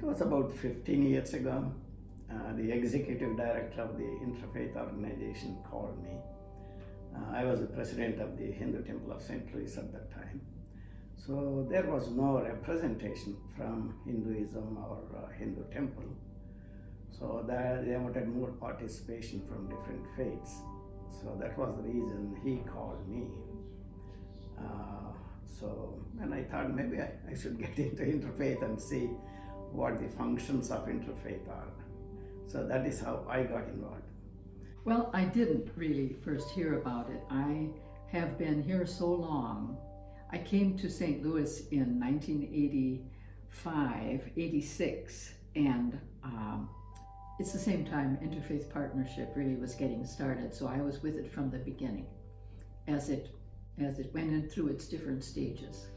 was about 15 years ago. The executive director of the Interfaith organization called me. I was the president of the Hindu Temple of St. Louis at that time. So there was no representation from Hinduism or Hindu temple. So they wanted more participation from different faiths. So that was the reason he called me. And I thought maybe I should get into Interfaith and see what the functions of Interfaith are. So that is how I got involved. Well, I didn't really first hear about it. I have been here so long. I came to St. Louis in 1985, 86, and it's the same time Interfaith Partnership really was getting started, so I was with it from the beginning as it went in through its different stages.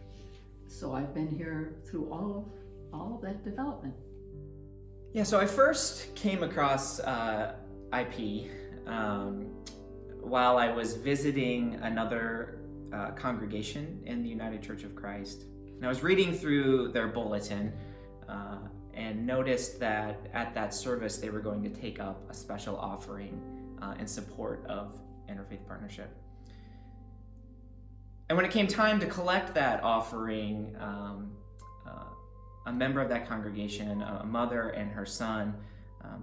So I've been here through all of that development. Yeah, so I first came across IP while I was visiting another congregation in the United Church of Christ. And I was reading through their bulletin and noticed that at that service they were going to take up a special offering in support of Interfaith Partnership. And when it came time to collect that offering, a member of that congregation, a mother and her son,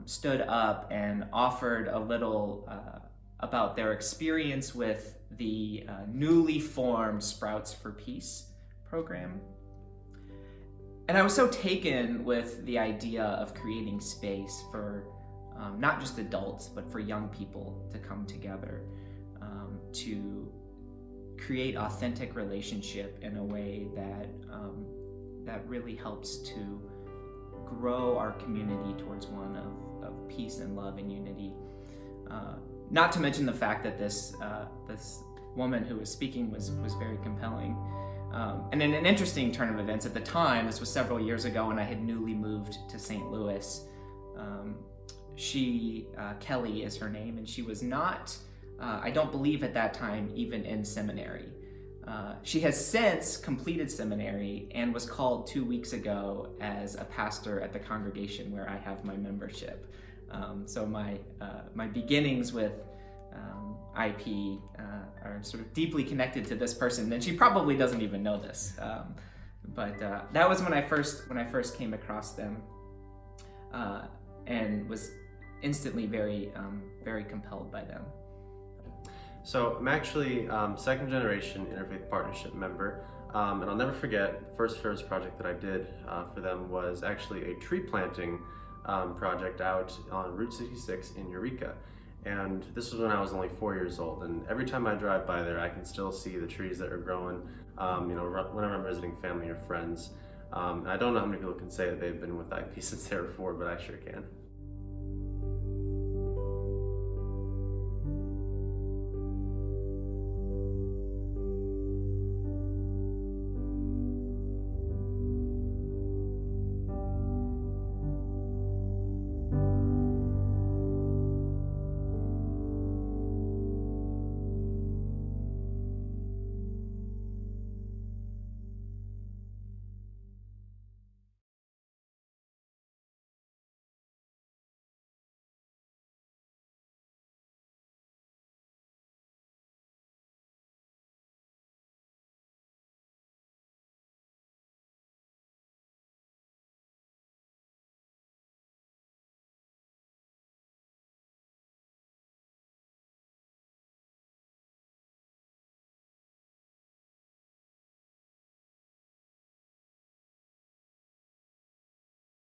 stood up and offered a little about their experience with the newly formed Sprouts for Peace program. And I was so taken with the idea of creating space for not just adults, but for young people to come together to create authentic relationship in a way that really helps to grow our community towards one of peace and love and unity. Not to mention the fact that this woman who was speaking was very compelling. And in an interesting turn of events at the time, this was several years ago when I had newly moved to St. Louis, Kelly is her name, and she was not, I don't believe at that time, even in seminary. She has since completed seminary and was called 2 weeks ago as a pastor at the congregation where I have my membership. So my beginnings with IP are sort of deeply connected to this person, and she probably doesn't even know this. But that was when I first came across them, and was instantly very compelled by them. So I'm actually second generation Interfaith Partnership member, and I'll never forget the first service project that I did for them was actually a tree planting project out on Route 66 in Eureka. And this was when I was only 4 years old, and every time I drive by there I can still see the trees that are growing whenever I'm visiting family or friends. I don't know how many people can say that they've been with IP since they were 4, but I sure can.